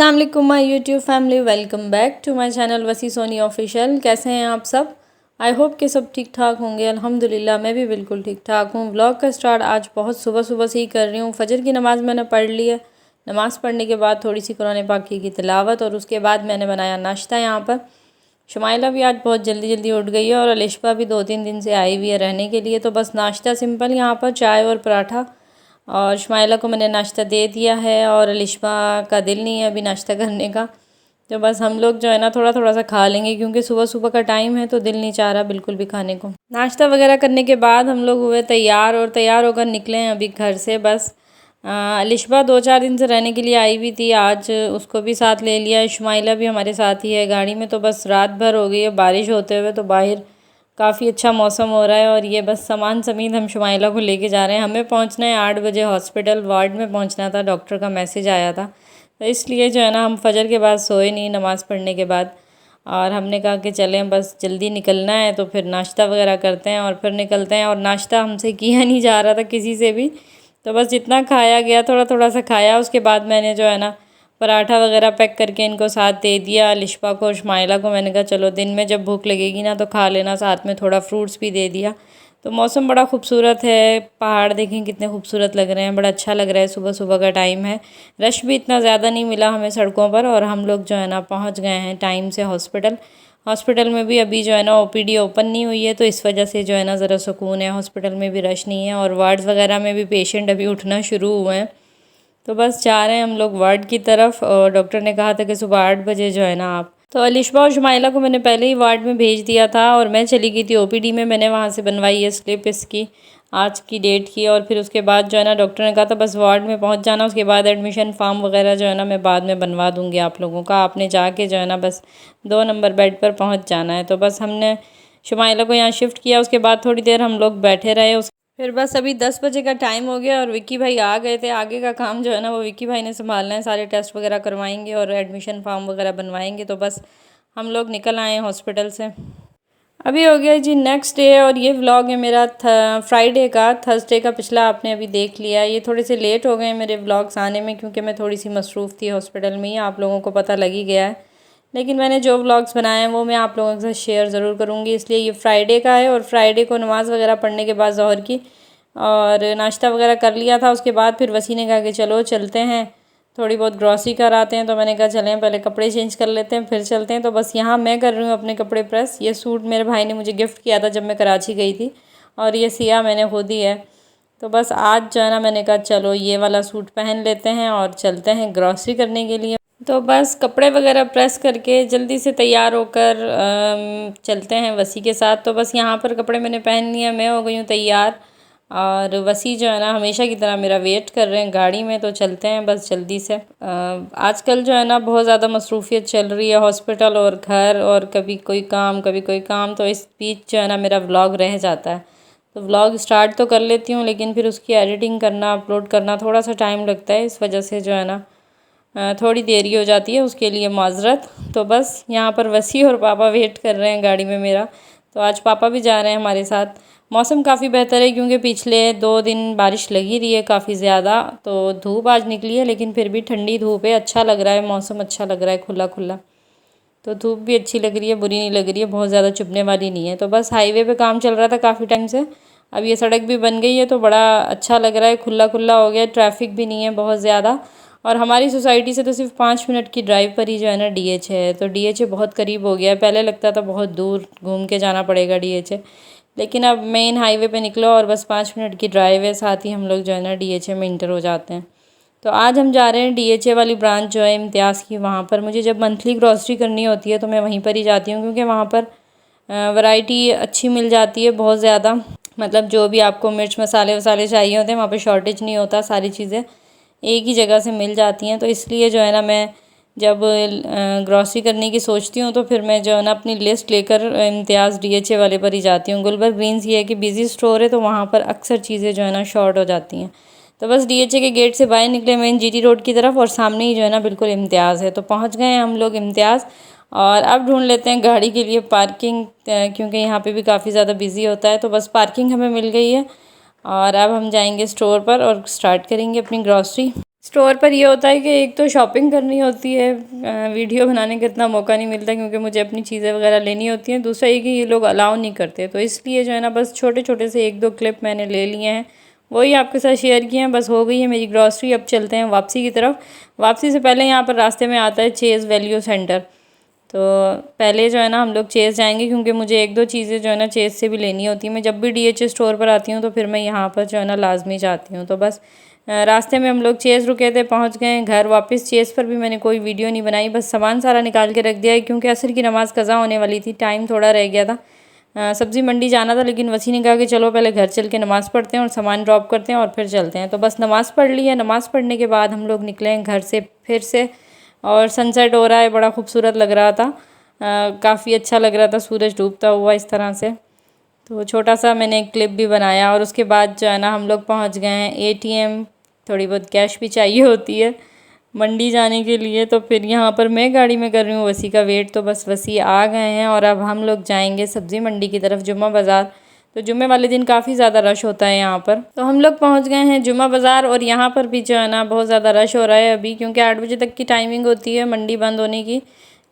अस्सलाम वालेकुम my YouTube family, welcome back to my channel Wasi Soni official. कैसे हैं आप सब? आई होप कि सब ठीक ठाक होंगे। अल्हम्दुलिल्लाह मैं भी बिल्कुल ठीक ठाक हूँ। व्लॉग का स्टार्ट आज बहुत सुबह सुबह से ही कर रही हूँ। फजर की नमाज़ मैंने पढ़ ली है। नमाज़ पढ़ने के बाद थोड़ी सी कुरान पाक की तिलावत और उसके बाद मैंने बनाया नाश्ता। यहाँ पर शुमाइला भी आज बहुत जल्दी जल्दी उठ गई है और अलिशबा भी 2-3 दिन से आई हुई है रहने के लिए। तो बस नाश्ता सिंपल यहाँ पर चाय और पराठा, और शुमाइला को मैंने नाश्ता दे दिया है और अलिशबा का दिल नहीं है अभी नाश्ता करने का। तो बस हम लोग जो है ना थोड़ा थोड़ा सा खा लेंगे क्योंकि सुबह सुबह का टाइम है तो दिल नहीं चाह रहा बिल्कुल भी खाने को। नाश्ता वगैरह करने के बाद हम लोग हुए तैयार और तैयार होकर निकले हैं अभी घर से। बस अलिशबा 2-4 दिन से रहने के लिए आई हुई थी, आज उसको भी साथ ले लिया। शुमाइला भी हमारे साथ ही है गाड़ी में। तो बस रात भर हो गई है बारिश होते हुए, तो बाहर काफ़ी अच्छा मौसम हो रहा है और ये बस सामान समेत हम शुमाइला को लेके जा रहे हैं। हमें पहुंचना है 8 बजे, हॉस्पिटल वार्ड में पहुंचना था, डॉक्टर का मैसेज आया था। तो इसलिए जो है ना हम फजर के बाद सोए नहीं नमाज़ पढ़ने के बाद, और हमने कहा कि चलें बस जल्दी निकलना है तो फिर नाश्ता वगैरह करते हैं और फिर निकलते हैं। और नाश्ता हमसे किया नहीं जा रहा था किसी से भी, तो बस जितना खाया गया थोड़ा थोड़ा सा खाया। उसके बाद मैंने जो है ना पराठा वगैरह पैक करके इनको साथ दे दिया, अलिशबा को, शुमाइला को। मैंने कहा चलो दिन में जब भूख लगेगी ना तो खा लेना, साथ में थोड़ा फ्रूट्स भी दे दिया। तो मौसम बड़ा खूबसूरत है, पहाड़ देखें कितने खूबसूरत लग रहे हैं, बड़ा अच्छा लग रहा है। सुबह सुबह का टाइम है, रश भी इतना ज़्यादा नहीं मिला हमें सड़कों पर, और हम लोग जो है ना पहुँच गए हैं टाइम से हॉस्पिटल। हॉस्पिटल में भी अभी जो है ना ओपीडी ओपन नहीं हुई है, तो इस वजह से जो है ना ज़रा सुकून है, हॉस्पिटल में भी रश नहीं है और वार्ड्स वगैरह में भी पेशेंट अभी उठना शुरू हुए हैं। तो बस जा रहे हैं हम लोग वार्ड की तरफ, और डॉक्टर ने कहा था कि सुबह 8 बजे जो है ना आप। तो अलिशबा और शुमाइला को मैंने पहले ही वार्ड में भेज दिया था और मैं चली गई थी ओपीडी में। मैंने वहाँ से बनवाई है स्लिप इसकी, आज की डेट की, और फिर उसके बाद जो है ना डॉक्टर ने कहा था बस वार्ड में पहुँच जाना, उसके बाद एडमिशन फार्म वगैरह जो है ना मैं बाद में बनवा दूँगी आप लोगों का, आपने जाके जो है ना बस 2 नंबर बेड पर पहुँच जाना है। तो बस हमने शुमाइला को यहाँ शिफ्ट किया, उसके बाद थोड़ी देर हम लोग बैठे रहे। फिर बस अभी 10 बजे का टाइम हो गया और विक्की भाई आ गए थे। आगे का काम जो है ना वो विक्की भाई ने संभालना है, सारे टेस्ट वगैरह करवाएंगे और एडमिशन फॉर्म वगैरह बनवाएंगे। तो बस हम लोग निकल आए हैं हॉस्पिटल से। अभी हो गया जी नेक्स्ट डे, और ये व्लॉग है मेरा फ्राइडे का। थर्सडे का पिछला आपने अभी देख लिया। ये थोड़े से लेट हो गए मेरे व्लॉग्स आने में क्योंकि मैं थोड़ी सी मसरूफ़ थी हॉस्पिटल में ही, आप लोगों को पता लग ही गया है। लेकिन मैंने जो व्लॉग्स बनाए हैं वो मैं आप लोगों के साथ शेयर ज़रूर करूँगी, इसलिए ये फ्राइडे का है। और फ्राइडे को नमाज़ वगैरह पढ़ने के बाद ज़ोहर की और नाश्ता वगैरह कर लिया था, उसके बाद फिर वसी ने कहा कि चलो चलते हैं थोड़ी बहुत ग्रॉसरी कर आते हैं। तो मैंने कहा चलें पहले कपड़े चेंज कर लेते हैं फिर चलते हैं। तो बस यहाँ मैं कर रही हूँ अपने कपड़े प्रेस। ये सूट मेरे भाई ने मुझे गिफ्ट किया था जब मैं कराची गई थी, और ये सिया मैंने खुद ही है। तो बस आज जो है ना मैंने कहा चलो ये वाला सूट पहन लेते हैं और चलते हैं ग्रॉसरी करने के लिए। तो बस कपड़े वगैरह प्रेस करके जल्दी से तैयार होकर चलते हैं वसी के साथ। तो बस यहाँ पर कपड़े मैंने पहन लिए, मैं हो गई हूँ तैयार, और वसी जो है ना हमेशा की तरह मेरा वेट कर रहे हैं गाड़ी में। तो चलते हैं बस जल्दी से। आजकल जो है ना बहुत ज़्यादा मसरूफियत चल रही है, हॉस्पिटल और घर, और कभी कोई काम कभी कोई काम, तो इस बीच जो है ना मेरा व्लॉग रह जाता है। तो व्लॉग स्टार्ट तो कर लेती हूँ लेकिन फिर उसकी एडिटिंग करना, अपलोड करना थोड़ा सा टाइम लगता है, इस वजह से जो है ना थोड़ी देरी हो जाती है, उसके लिए माजरत। तो बस यहाँ पर वसी और पापा वेट कर रहे हैं गाड़ी में मेरा। तो आज पापा भी जा रहे हैं हमारे साथ। मौसम काफ़ी बेहतर है क्योंकि पिछले 2 दिन बारिश लगी रही है काफ़ी ज़्यादा, तो धूप आज निकली है लेकिन फिर भी ठंडी धूप है, अच्छा लग रहा है मौसम, अच्छा लग रहा है खुला खुला। तो धूप भी अच्छी लग रही है, बुरी नहीं लग रही है, बहुत ज़्यादा चुभने वाली नहीं है। तो बस हाईवे पे काम चल रहा था काफ़ी टाइम से, अब ये सड़क भी बन गई है तो बड़ा अच्छा लग रहा है, खुला खुला हो गया, ट्रैफिक भी नहीं है बहुत ज़्यादा। और हमारी सोसाइटी से तो सिर्फ 5 मिनट की ड्राइव पर ही जो है ना डीएच है, तो डीएच बहुत करीब हो गया है। पहले लगता था बहुत दूर घूम के जाना पड़ेगा डीएच, लेकिन अब मेन हाईवे पे निकलो और बस 5 मिनट की ड्राइव है, साथ ही हम लोग जो है ना डीएचए में इंटर हो जाते हैं। तो आज हम जा रहे हैं डीएचए वाली ब्रांच जो है इम्तियाज़ की, वहाँ पर मुझे जब मंथली ग्रॉसरी करनी होती है तो मैं वहीं पर ही जाती हूँ क्योंकि वहाँ पर वैरायटी अच्छी मिल जाती है बहुत ज़्यादा। मतलब जो भी आपको मिर्च मसाले वसाले चाहिए होते हैं वहाँ पर शॉर्टेज नहीं होता, सारी चीज़ें एक ही जगह से मिल जाती हैं। तो इसलिए जो है ना मैं जब ग्रॉसरी करने की सोचती हूँ तो फिर मैं जो है ना अपनी लिस्ट लेकर इम्तियाज़ डीएचए वाले पर ही जाती हूँ। गुलबर्ग ग्रीन्स ये है कि बिज़ी स्टोर है तो वहाँ पर अक्सर चीज़ें जो है ना शॉर्ट हो जाती हैं। तो बस डीएचए के गेट से बाहर निकले मेन जीटी रोड की तरफ, और सामने ही जो है ना बिल्कुल इम्तियाज़ है। तो पहुँच गए हैं हम लोग इम्तियाज़, और अब ढूंढ लेते हैं गाड़ी के लिए पार्किंग, क्योंकि यहाँ पे भी काफ़ी ज़्यादा बिजी होता है। तो बस पार्किंग हमें मिल गई है, और अब हम जाएंगे स्टोर पर और स्टार्ट करेंगे अपनी ग्रॉसरी। स्टोर पर ये होता है कि एक तो शॉपिंग करनी होती है, वीडियो बनाने का इतना मौका नहीं मिलता क्योंकि मुझे अपनी चीज़ें वगैरह लेनी होती हैं। दूसरा ये कि ये लोग अलाउ नहीं करते, तो इसलिए जो है ना बस छोटे छोटे से 1-2 क्लिप मैंने ले लिए हैं, वही आपके साथ शेयर किए हैं। बस हो गई है मेरी ग्रॉसरी। अब चलते हैं वापसी की तरफ। वापसी से पहले यहाँ पर रास्ते में आता है चेज़ वैल्यू सेंटर, तो पहले जो है ना हम लोग चेज़ जाएंगे क्योंकि मुझे 1-2 चीज़ें जो है ना चेज़ से भी लेनी होती हैं। मैं जब भी DH स्टोर पर आती हूँ तो फिर मैं यहाँ पर जो है ना लाजमी जाती हूँ। तो बस रास्ते में हम लोग चेज़ रुके थे, पहुँच गए हैं घर वापस। चेज़ पर भी मैंने कोई वीडियो नहीं बनाई, बस सामान सारा निकाल के रख दिया है क्योंकि असर की नमाज़ कज़ा होने वाली थी, टाइम थोड़ा रह गया था। सब्ज़ी मंडी जाना था लेकिन वसी ने कहा कि चलो पहले घर चल के नमाज़ पढ़ते हैं और सामान ड्रॉप करते हैं और फिर चलते हैं। तो बस नमाज़ पढ़ ली है। नमाज़ पढ़ने के बाद हम लोग निकले हैं घर से फिर से, और सनसेट हो रहा है, बड़ा खूबसूरत लग रहा था। काफ़ी अच्छा लग रहा था सूरज डूबता हुआ इस तरह से। तो छोटा सा मैंने एक क्लिप भी बनाया। और उसके बाद जो है ना हम लोग पहुंच गए हैं ATM। थोड़ी बहुत कैश भी चाहिए होती है मंडी जाने के लिए। तो फिर यहाँ पर मैं गाड़ी में कर रही हूँ वसी का वेट। तो बस वसी आ गए हैं और अब हम लोग जाएंगे सब्ज़ी मंडी की तरफ, जुम्मा बाज़ार। तो जुम्मे वाले दिन काफ़ी ज़्यादा रश होता है यहाँ पर। तो हम लोग पहुँच गए हैं जुम्मा बाज़ार, और यहाँ पर भी जो है ना बहुत ज़्यादा रश हो रहा है अभी, क्योंकि 8 बजे तक की टाइमिंग होती है मंडी बंद होने की।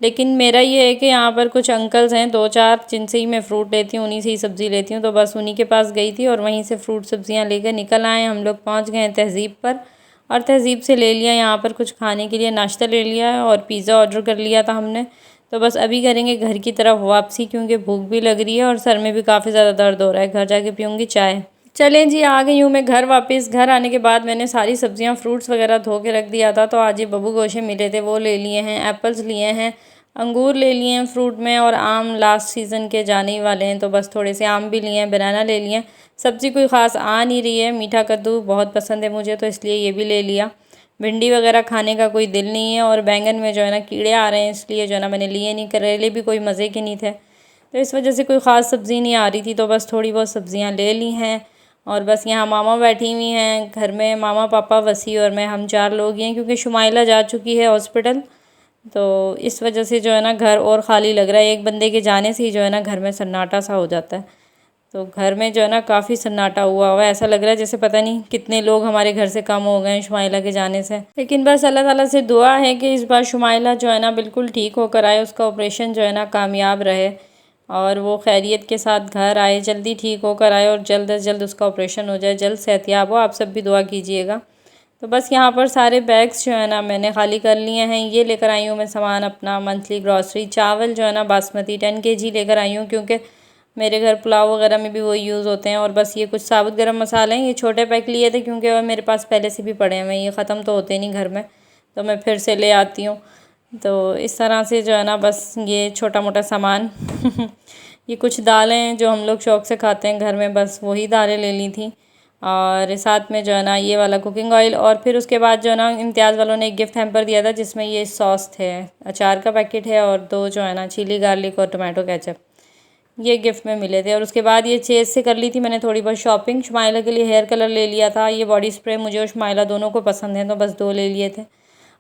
लेकिन मेरा ये है कि यहाँ पर कुछ अंकल्स हैं 2-4 जिनसे ही मैं फ़्रूट लेती हूँ, उन्हीं से ही सब्ज़ी लेती हूँ। तो बस उन्हीं के पास गई थी और वहीं से फ़्रूट सब्ज़ियाँ लेकर निकल आए। हम लोग पहुँच गए हैं तहज़ीब पर, और तहज़ीब से ले लिया यहाँ पर कुछ खाने के लिए, नाश्ता ले लिया है और पिज़्ज़ा ऑर्डर कर लिया था हमने। तो बस अभी करेंगे घर की तरफ वापसी क्योंकि भूख भी लग रही है और सर में भी काफ़ी ज़्यादा दर्द हो रहा है। घर जाके पीऊँगी चाय। चलें जी, आ गई हूँ मैं घर वापस। घर आने के बाद मैंने सारी सब्ज़ियाँ फ्रूट्स वगैरह धो के रख दिया था। तो आज ये बब्बू गोशे मिले थे, वो ले लिए हैं। एप्पल्स लिए हैं, अंगूर ले लिए हैं फ्रूट में, और आम लास्ट सीज़न के जाने ही वाले हैं तो बस थोड़े से आम भी लिए हैं, बनाना ले लिए हैं। सब्ज़ी कोई ख़ास आ नहीं रही है, मीठा कद्दू बहुत पसंद है मुझे तो इसलिए ये भी ले लिया। भिंडी वगैरह खाने का कोई दिल नहीं है, और बैंगन में जो है ना कीड़े आ रहे हैं इसलिए जो है ना मैंने लिए नहीं। करेले भी कोई मज़े के नहीं थे, तो इस वजह से कोई ख़ास सब्ज़ी नहीं आ रही थी। तो बस थोड़ी बहुत सब्ज़ियाँ ले ली हैं। और बस यहाँ मामा बैठी हुई हैं घर में, मामा पापा वसी और मैं, हम 4 लोग ही हैं क्योंकि शुमाइला जा चुकी है हॉस्पिटल। तो इस वजह से जो है ना घर और ख़ाली लग रहा है। एक बंदे के जाने से ही जो है ना घर में सन्नाटा सा हो जाता है। तो घर में जो है ना काफ़ी सन्नाटा हुआ है, ऐसा लग रहा है जैसे पता नहीं कितने लोग हमारे घर से कम हो गए हैं शुमाइला के जाने से। लेकिन बस अल्लाह ताला से दुआ है कि इस बार शुमाइला जो है ना बिल्कुल ठीक होकर आए, उसका ऑपरेशन जो है ना कामयाब रहे और वो खैरियत के साथ घर आए, जल्दी ठीक होकर आए और जल्द से जल्द उसका ऑपरेशन हो जाए, जल्द सेहतियाब हो। आप सब भी दुआ कीजिएगा। तो बस यहाँ पर सारे बैग्स जो है ना मैंने खाली कर लिए हैं। ये लेकर आई हूँ मैं सामान अपना मंथली ग्रॉसरी। चावल जो है ना बासमती 10 kg लेकर आई हूँ क्योंकि मेरे घर पुलाव वगैरह में भी वही यूज़ होते हैं। और बस ये कुछ साबुत गरम मसाले हैं, ये छोटे पैक लिए थे क्योंकि वह मेरे पास पहले से भी पड़े हैं, ये ख़त्म तो होते नहीं घर में, तो मैं फिर से ले आती हूँ। तो इस तरह से जो है ना बस ये छोटा मोटा सामान ये कुछ दालें हैं जो हम लोग शौक़ से खाते हैं घर में, बस वही दालें ले ली थी। और साथ में जो है ना ये वाला कुकिंग ऑयल, और फिर उसके बाद जो है ना इम्तियाज़ वालों ने एक गिफ्ट हैम्पर दिया था जिसमें ये सॉस थे, अचार का पैकेट है और 2 जो है ना चिली गार्लिक और टमाटो केचप, ये गिफ्ट में मिले थे। और उसके बाद ये चेज़ से कर ली थी मैंने थोड़ी बहुत शॉपिंग। शुमाइला के लिए हेयर कलर ले लिया था, ये बॉडी स्प्रे मुझे और शुमाइला दोनों को पसंद है तो बस 2 ले लिए थे।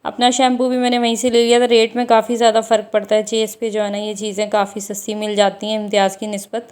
अपना शैम्पू भी मैंने वहीं से ले लिया था। रेट में काफ़ी ज़्यादा फ़र्क पड़ता है, चेज़ पे जो है ना ये चीज़ें काफ़ी सस्ती मिल जाती हैं इम्तियाज़ की निस्बत,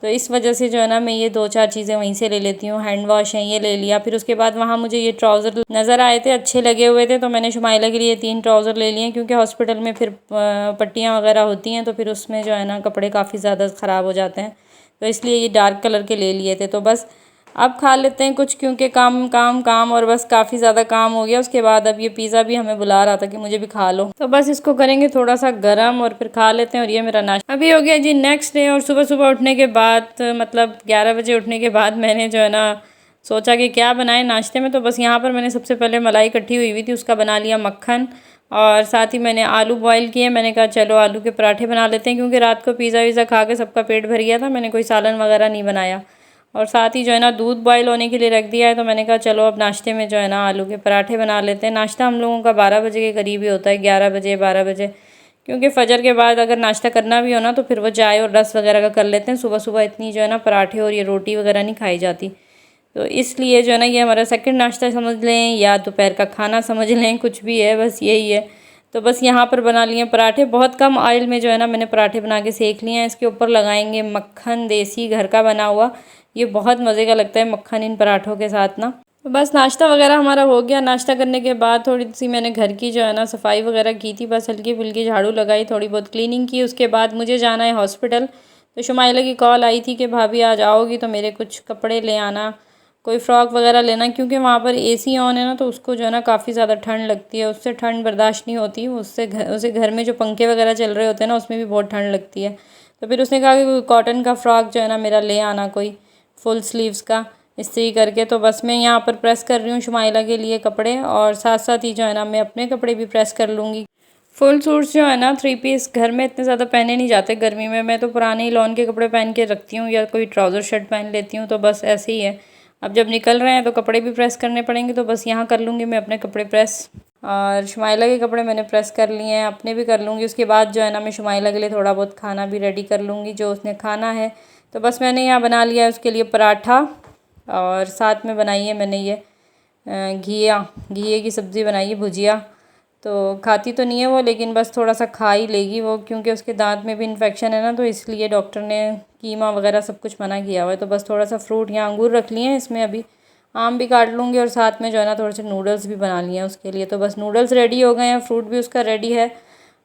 तो इस वजह से जो है ना मैं ये 2-4 चीज़ें वहीं से ले लेती हूँ। हैंड वॉश है, ये ले लिया। फिर उसके बाद वहाँ मुझे ये ट्राउज़र नज़र आए थे, अच्छे लगे हुए थे, तो मैंने शुमाइला के लिए 3 ट्राउज़र ले लिए क्योंकि हॉस्पिटल में फिर पट्टियाँ वगैरह होती हैं तो फिर उसमें जो है ना कपड़े काफ़ी ज़्यादा ख़राब हो जाते हैं, तो इसलिए ये डार्क कलर के ले लिए थे। तो बस अब खा लेते हैं कुछ क्योंकि काम काम काम और बस काफ़ी ज़्यादा काम हो गया। उसके बाद अब ये पिज़्ज़ा भी हमें बुला रहा था कि मुझे भी खा लो, तो बस इसको करेंगे थोड़ा सा गरम और फिर खा लेते हैं। और ये मेरा नाश्ता अभी हो गया जी नेक्स्ट डे। और सुबह सुबह उठने के बाद मतलब 11 बजे उठने के बाद मैंने जो है ना सोचा कि क्या बनाएं नाश्ते में। तो बस यहाँ पर मैंने सबसे पहले मलाई इकट्ठी हुई थी, उसका बना लिया मक्खन, और साथ ही मैंने आलू बॉईल किए। मैंने कहा चलो आलू के पराठे बना लेते हैं क्योंकि रात को पिज़्ज़ा वीज़ा खा के सबका पेट भर गया था, मैंने कोई सालन वगैरह नहीं बनाया। और साथ ही जो है ना दूध बॉईल होने के लिए रख दिया है, तो मैंने कहा चलो अब नाश्ते में जो है ना आलू के पराठे बना लेते हैं। नाश्ता हम लोगों का 12 बजे के करीब ही होता है, 11 बजे 12 बजे, क्योंकि फ़जर के बाद अगर नाश्ता करना भी हो ना तो फिर वो चाय और रस वगैरह का कर लेते हैं। सुबह सुबह इतनी जो है ना पराठे और ये रोटी वगैरह नहीं खाई जाती, तो इसलिए जो है ना ये हमारा सेकंड नाश्ता समझ लें या दोपहर का खाना समझ लें, कुछ भी है बस यही है। तो बस यहाँ पर बना लिए पराठे, बहुत कम ऑयल में जो है ना मैंने पराठे बना के सेक लिए हैं। इसके ऊपर लगाएंगे मक्खन, देसी घर का बना हुआ, ये बहुत मज़े का लगता है मक्खन इन पराठों के साथ ना। बस नाश्ता वगैरह हमारा हो गया। नाश्ता करने के बाद थोड़ी सी मैंने घर की जो है ना सफाई वगैरह की थी, बस हल्की फुल्की झाड़ू लगाई, थोड़ी बहुत क्लीनिंग की। उसके बाद मुझे जाना है हॉस्पिटल। तो शुमाइला की कॉल आई थी कि भाभी आज आओगी तो मेरे कुछ कपड़े ले आना, कोई फ़्रॉक वगैरह लेना, क्योंकि वहाँ पर एसी ऑन है ना, तो उसको जो है ना काफ़ी ज़्यादा ठंड लगती है, उससे ठंड बर्दाश्त नहीं होती, उसे घर में जो पंखे वगैरह चल रहे होते हैं ना उसमें भी बहुत ठंड लगती है। तो फिर उसने कहा कि कॉटन का फ़्रॉक जो है ना मेरा ले आना, कोई फुल स्लीव्स का इस्त्री करके। तो बस मैं यहाँ पर प्रेस कर रही हूँ शुमाइला के लिए कपड़े, और साथ साथ ही जो है ना मैं अपने कपड़े भी प्रेस कर लूँगी। फुल सूट्स जो है ना 3 पीस घर में इतने ज़्यादा पहने नहीं जाते गर्मी में। मैं तो पुराने ही लॉन के कपड़े पहन के रखती हूँ, या कोई ट्राउज़र शर्ट पहन लेती हूँ, तो बस ऐसे ही है। अब जब निकल रहे हैं तो कपड़े भी प्रेस करने पड़ेंगे, तो बस यहाँ कर लूँगी मैं अपने कपड़े प्रेस। और शुमाइला के कपड़े मैंने प्रेस कर लिए हैं, अपने भी कर लूँगी। उसके बाद जो है ना मैं शुमाइला के लिए थोड़ा बहुत खाना भी रेडी कर लूँगी जो उसने खाना है। तो बस मैंने यहाँ बना लिया है उसके लिए पराठा, और साथ में बनाई है मैंने ये घिए की सब्ज़ी बनाई है, भुजिया। तो खाती तो नहीं है वो, लेकिन बस थोड़ा सा खा ही लेगी वो, क्योंकि उसके दांत में भी इन्फेक्शन है ना, तो इसलिए डॉक्टर ने कीमा वगैरह सब कुछ मना किया हुआ है। तो बस थोड़ा सा फ्रूट या अंगूर रख लिए हैं इसमें, अभी आम भी काट लूँगी, और साथ में जो है ना थोड़े से नूडल्स भी बना लिए हैं उसके लिए। तो बस नूडल्स रेडी हो गए हैं, फ्रूट भी उसका रेडी है,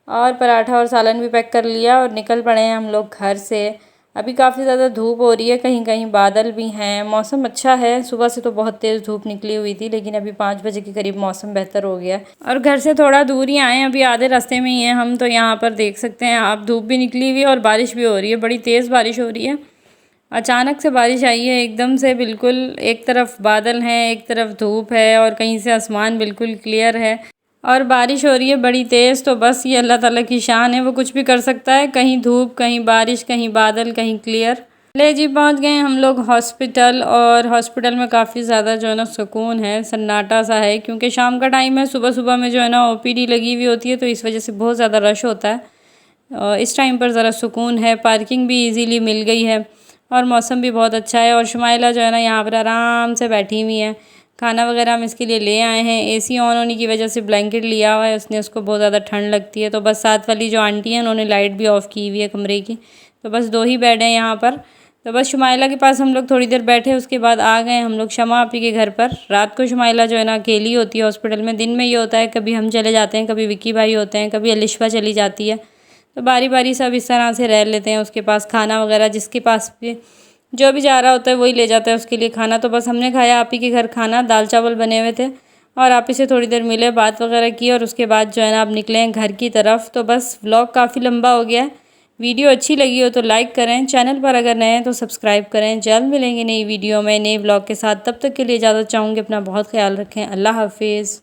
और पराठा और सालन भी पैक कर लिया, और निकल पड़े हैं हम लोग घर से। अभी काफ़ी ज़्यादा धूप हो रही है, कहीं कहीं बादल भी हैं, मौसम अच्छा है। सुबह से तो बहुत तेज़ धूप निकली हुई थी, लेकिन अभी 5 बजे के करीब मौसम बेहतर हो गया है। और घर से थोड़ा दूर ही आए हैं, अभी आधे रास्ते में ही हैं हम। तो यहाँ पर देख सकते हैं आप, धूप भी निकली हुई है और बारिश भी हो रही है, बड़ी तेज़ बारिश हो रही है। अचानक से बारिश आई है एकदम से, बिल्कुल एक तरफ बादल हैं, एक तरफ धूप है, और कहीं से आसमान बिल्कुल क्लियर है, और बारिश हो रही है बड़ी तेज़। तो बस ये अल्लाह ताला की शान है, वो कुछ भी कर सकता है, कहीं धूप, कहीं बारिश, कहीं बादल, कहीं क्लियर। ले जी, पहुंच गए हम लोग हॉस्पिटल, और हॉस्पिटल में काफ़ी ज़्यादा जो है ना सुकून है, सन्नाटा सा है, क्योंकि शाम का टाइम है। सुबह सुबह में जो है ना ओपीडी लगी हुई होती है, तो इस वजह से बहुत ज़्यादा रश होता है। इस टाइम पर ज़रा सुकून है, पार्किंग भी ईज़िली मिल गई है, और मौसम भी बहुत अच्छा है। और शुमाइला जो है ना यहाँ पर आराम से बैठी हुई है। खाना वगैरह हम इसके लिए ले आए हैं। एसी ऑन होने की वजह से ब्लैंकेट लिया हुआ है उसने, उसको बहुत ज़्यादा ठंड लगती है। तो बस साथ वाली जो आंटी हैं उन्होंने लाइट भी ऑफ़ की हुई है कमरे की। तो बस 2 ही बेड हैं यहाँ पर। तो बस शुमाइला के पास हम लोग थोड़ी देर बैठे, उसके बाद आ गए हम लोग शमा आपी के घर पर। रात को शुमाइला जो है ना अकेली होती है हॉस्पिटल में। दिन में ये होता है कभी हम चले जाते हैं, कभी विक्की भाई होते हैं, कभी अलिशा चली जाती है। तो बारी बारी सब इस तरह से रह लेते हैं उसके पास। खाना वगैरह जिसके पास भी जो भी जा रहा होता है वही ले जाता है उसके लिए खाना। तो बस हमने खाया आप ही के घर खाना, दाल चावल बने हुए थे, और आप ही से थोड़ी देर मिले, बात वगैरह की, और उसके बाद जो है ना अब निकले हैं घर की तरफ। तो बस व्लॉग काफ़ी लंबा हो गया है। वीडियो अच्छी लगी हो तो लाइक करें, चैनल पर अगर नए हैं तो सब्सक्राइब करें। जल्द मिलेंगे नई वीडियो में, नई व्लॉग के साथ। तब तक के लिए इजाज़त चाहूँगी। अपना बहुत ख्याल रखें। अल्लाह हाफिज़।